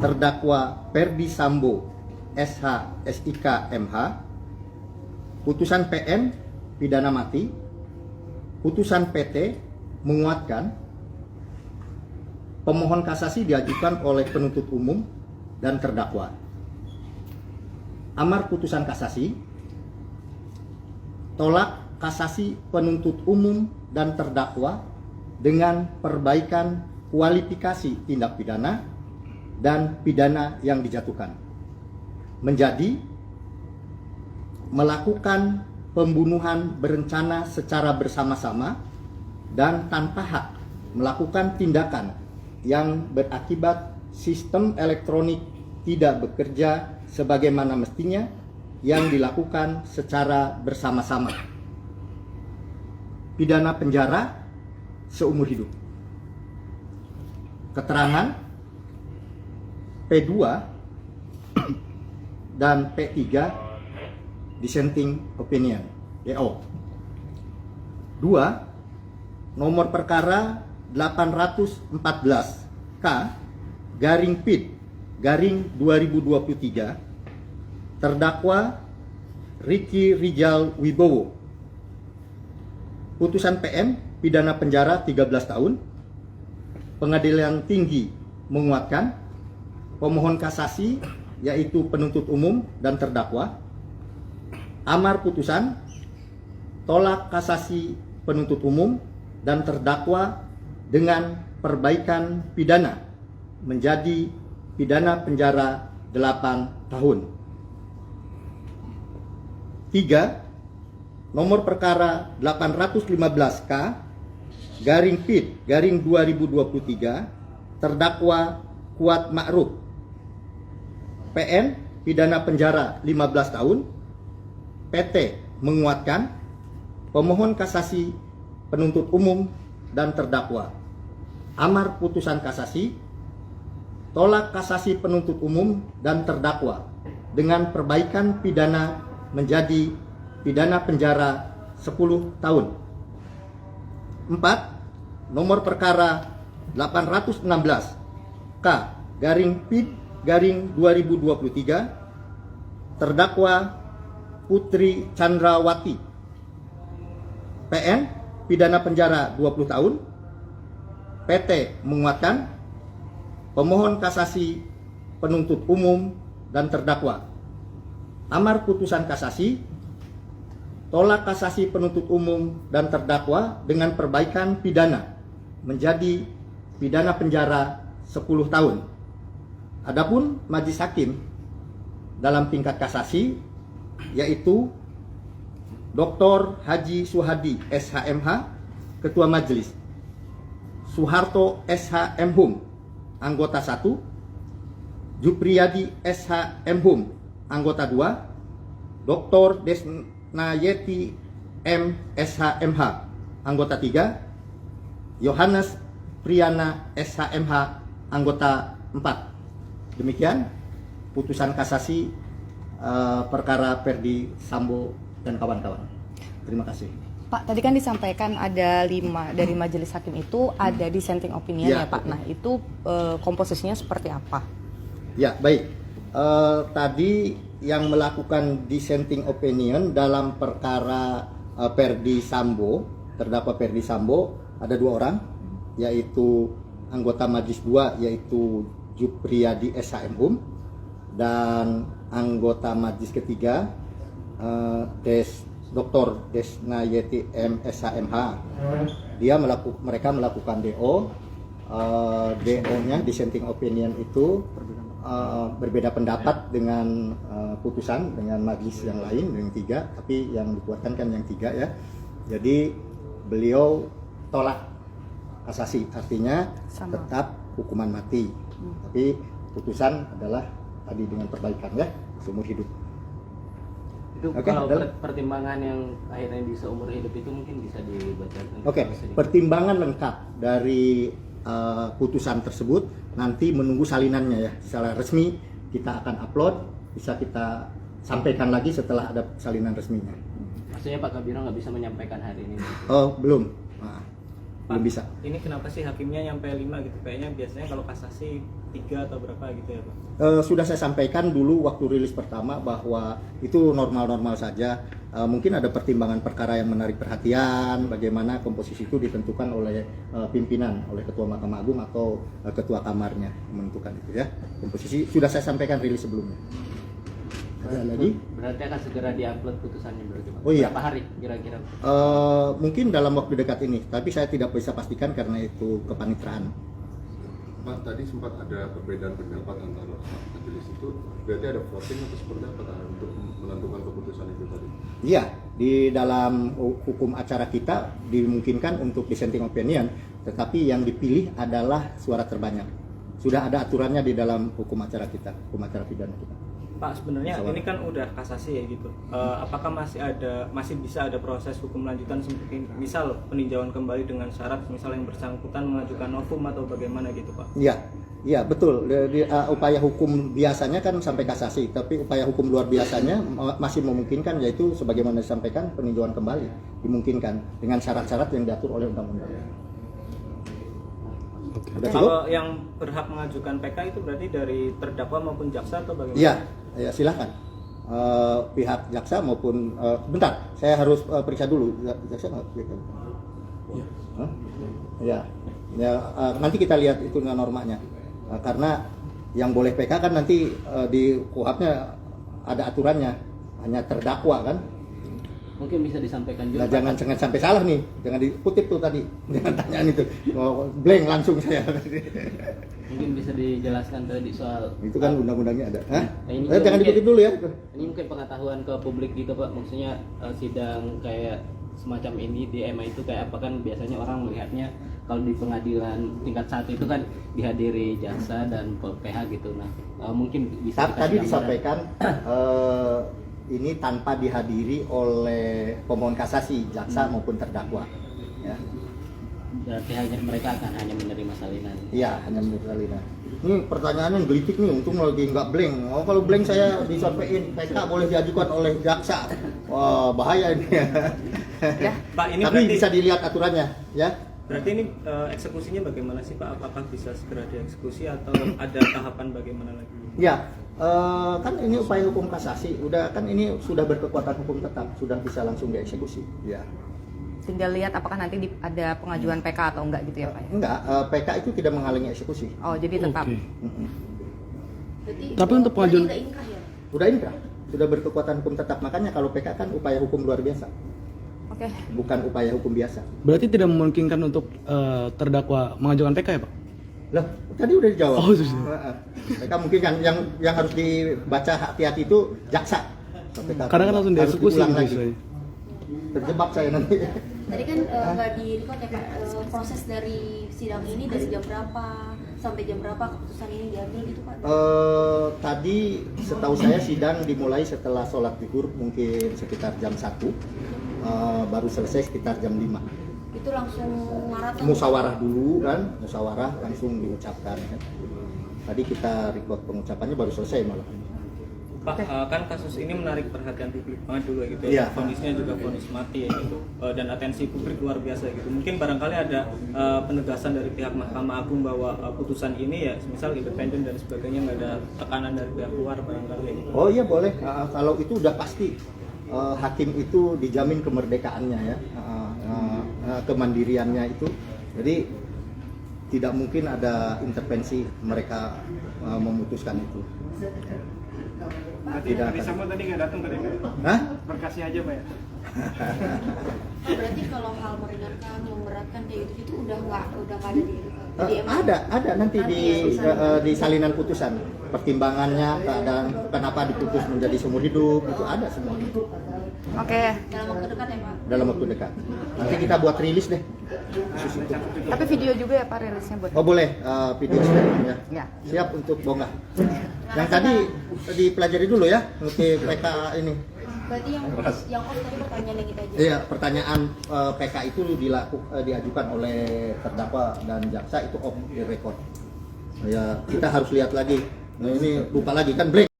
terdakwa Ferdi Sambo SH SIK MH, putusan PM pidana mati, putusan PT menguatkan, pemohon kasasi diajukan oleh penuntut umum dan terdakwa. Amar putusan kasasi, tolak kasasi penuntut umum dan terdakwa dengan perbaikan kualifikasi tindak pidana dan pidana yang dijatuhkan, menjadi melakukan pembunuhan berencana secara bersama-sama dan tanpa hak melakukan tindakan yang berakibat sistem elektronik tidak bekerja sebagaimana mestinya yang dilakukan secara bersama-sama. Pidana penjara seumur hidup. Keterangan P2 dan P3 dissenting opinion DO. 2. Nomor perkara 814 K garing PID garing 2023, terdakwa Ricky Rijal Wibowo. Putusan PM pidana penjara 13 tahun. Pengadilan tinggi menguatkan, pemohon kasasi yaitu penuntut umum dan terdakwa. Amar putusan, tolak kasasi penuntut umum dan terdakwa dengan perbaikan pidana menjadi pidana penjara 8 tahun. 3. Nomor perkara 815 K garing PID garing 2023, terdakwa Kuat Ma'ruf. PN pidana penjara 15 tahun. PT menguatkan, pemohon kasasi penuntut umum dan terdakwa. Amar putusan kasasi, tolak kasasi penuntut umum dan terdakwa dengan perbaikan pidana menjadi pidana penjara 10 tahun. 4. Nomor perkara 816 K garing PID garing 2023, terdakwa Putri Chandrawati. PN pidana penjara 20 tahun. PT menguatkan, pemohon kasasi penuntut umum dan terdakwa. Amar putusan kasasi, tolak kasasi penuntut umum dan terdakwa dengan perbaikan pidana menjadi pidana penjara 10 tahun. Adapun majelis hakim dalam tingkat kasasi yaitu Dr. Haji Suhadi SHMH Ketua Majelis, Soeharto SHMhum anggota 1, Jupriyadi SHMhum anggota 2, Dr. Desnayeti M SHMH anggota 3, Yohanes Priyana SHMH anggota 4. Demikian putusan kasasi perkara Ferdi Sambo dan kawan-kawan. Terima kasih. Pak, tadi kan disampaikan ada 5 dari majelis hakim itu ada dissenting opinion ya Pak. Nah itu komposisinya seperti apa? Ya baik. Tadi yang melakukan dissenting opinion dalam perkara Ferdi Sambo, terdakwa Ferdi Sambo ada 2 orang, yaitu anggota majelis 2 yaitu Jupriyadi SHMhum dan anggota majelis ketiga Dr. Desnayeti M SHMH. Mereka melakukan DO. DO-nya dissenting opinion itu berbeda pendapat dengan putusan dengan majelis yang lain yang 3, tapi yang dikuatkan kan yang 3 ya. Jadi beliau tolak kasasi, artinya tetap hukuman mati. Tapi putusan adalah tadi dengan perbaikan ya, seumur hidup. Itu kalau pertimbangan yang akhirnya di seumur hidup itu mungkin bisa dibacakan. Pertimbangan lengkap dari putusan tersebut nanti menunggu salinannya ya. Secara resmi kita akan upload, bisa kita sampaikan lagi setelah ada salinan resminya. Maksudnya Pak Kabiro nggak bisa menyampaikan hari ini? Oh belum. belum bisa. Ini kenapa sih hakimnya nyampe 5 gitu? Kayaknya biasanya kalau kasasi 3 atau berapa gitu ya Pak? Sudah saya sampaikan dulu waktu rilis pertama bahwa itu normal-normal saja. Mungkin ada pertimbangan perkara yang menarik perhatian, bagaimana komposisi itu ditentukan oleh pimpinan, oleh Ketua Mahkamah Agung atau Ketua Kamarnya menentukan itu ya. Komposisi sudah saya sampaikan rilis sebelumnya. Ada lagi? Berarti akan segera diupload putusannya berarti Pak? Oh iya. Berapa hari kira-kira? Mungkin dalam waktu dekat ini, tapi saya tidak bisa pastikan karena itu kepanitraan. Pak, tadi sempat ada perbedaan pendapat antara majelis itu, berarti ada voting atau seperti apa untuk menentukan keputusan itu tadi? Iya, di dalam hukum acara kita dimungkinkan untuk dissenting opinion, tetapi yang dipilih adalah suara terbanyak. Sudah ada aturannya di dalam hukum acara kita, hukum acara pidana kita. Pak, sebenarnya ini kan udah kasasi ya gitu. Apakah masih bisa ada proses hukum lanjutan seperti misal peninjauan kembali dengan syarat misal yang bersangkutan mengajukan novum atau bagaimana gitu Pak? Iya, iya betul. Upaya hukum biasanya kan sampai kasasi, tapi upaya hukum luar biasanya masih memungkinkan, yaitu sebagaimana disampaikan peninjauan kembali dimungkinkan dengan syarat-syarat yang diatur oleh undang-undang. Kalau yang berhak mengajukan PK itu berarti dari terdakwa maupun jaksa atau bagaimana? Iya, ya silakan. Pihak jaksa maupun bentar, saya harus periksa dulu. Jaksa nggak? Iya. Ya, nanti kita lihat itu normanya. Karena yang boleh PK kan nanti di KUHP-nya ada aturannya, hanya terdakwa kan. Mungkin bisa disampaikan juga. Nah, jangan sampai salah nih, jangan dikutip tuh tadi, jangan tanyaan itu, blank langsung saya. Mungkin bisa dijelaskan tadi soal Itu kan undang-undangnya ada. Hah? Nah, ini Jangan mungkin- dikutip dulu ya. Ini mungkin pengetahuan ke publik gitu Pak, maksudnya sidang kayak semacam ini di MA itu kayak apa kan biasanya orang melihatnya kalau di pengadilan tingkat 1 itu kan dihadiri jaksa dan PH gitu. Nah, mungkin bisa Tadi dikasih gambaran. disampaikan ini tanpa dihadiri oleh pemohon kasasi, jaksa maupun terdakwa. Ya. Berarti mereka akan hanya menerima salinan. Iya, hanya menurut Alina. Ini pertanyaannya gelitik nih, untung lagi nggak blank. Oh, kalau blank saya disampaikan PK boleh diajukan oleh jaksa. Wah, bahaya ini. Ya, Pak, ini Tapi berarti bisa dilihat aturannya, ya. berarti ini eksekusinya bagaimana sih Pak? Apakah bisa segera dieksekusi atau ada tahapan bagaimana lagi? Ya, kan ini upaya hukum kasasi, udah kan ini sudah berkekuatan hukum tetap, sudah bisa langsung dieksekusi. Ya. Tinggal lihat apakah nanti ada pengajuan PK atau enggak gitu ya Pak? Enggak, PK itu tidak menghalangi eksekusi. Oh, jadi tetap. Tapi untuk pengajuan udah inkrah ya? Udah inkrah, sudah berkekuatan hukum tetap. Makanya kalau PK kan upaya hukum luar biasa, Oke. bukan upaya hukum biasa. berarti tidak memungkinkan untuk terdakwa mengajukan PK ya Pak? Loh, tadi udah dijawab. Oh, sudah. PK mungkin kan yang harus dibaca hati-hati itu jaksa. PK Kadang kan langsung harus dieksekusi diulang gitu lagi. saya. Terjebak saya nanti. Tadi kan nggak di-record ya Pak, proses dari sidang ini dari jam berapa sampai jam berapa keputusan ini diambil gitu Pak? Tadi setahu saya sidang dimulai setelah sholat zuhur mungkin sekitar jam 1, baru selesai sekitar jam 5. Itu langsung maraton? Musyawarah dulu kan, musyawarah langsung diucapkan kan. Tadi kita record pengucapannya baru selesai malah. Pak, kan kasus ini menarik perhatian publik banget dulu ya gitu. Iya. Vonisnya juga vonis mati ya gitu. Dan atensi publik luar biasa gitu. Mungkin barangkali ada penegasan dari pihak Mahkamah Agung bahwa putusan ini ya misal independen dan sebagainya, nggak ada tekanan dari pihak luar barangkali ya gitu. Oh iya boleh, kalau itu udah pasti hakim itu dijamin kemerdekaannya ya, kemandiriannya itu. Jadi tidak mungkin ada intervensi mereka memutuskan itu. Berarti Tidak Ferdi akan. Sambo tadi nggak datang tadi Pak? Hah? Berkasnya aja Pak ya? Berarti kalau hal meringankan, memberatkan kayak gitu itu udah nggak ada di MA? Ada nanti di salinan putusan pertimbangannya, keadaan kenapa diputus menjadi seumur hidup itu ada semua Oke. Dalam waktu dekat ya Pak? dalam waktu dekat. Nanti kita buat rilis deh khusus itu. Tapi video juga ya Pak rilisnya buat. Oh boleh, video statement ya. Ya. Siap untuk bongkar. Yang tadi dipelajari dulu ya, untuk PK ini. Berarti yang off tadi pertanyaan yang kita aja? Iya, pertanyaan PK itu diajukan oleh terdakwa dan jaksa itu off the record. Ya, kita harus lihat lagi. Nah, ini lupa lagi kan blank.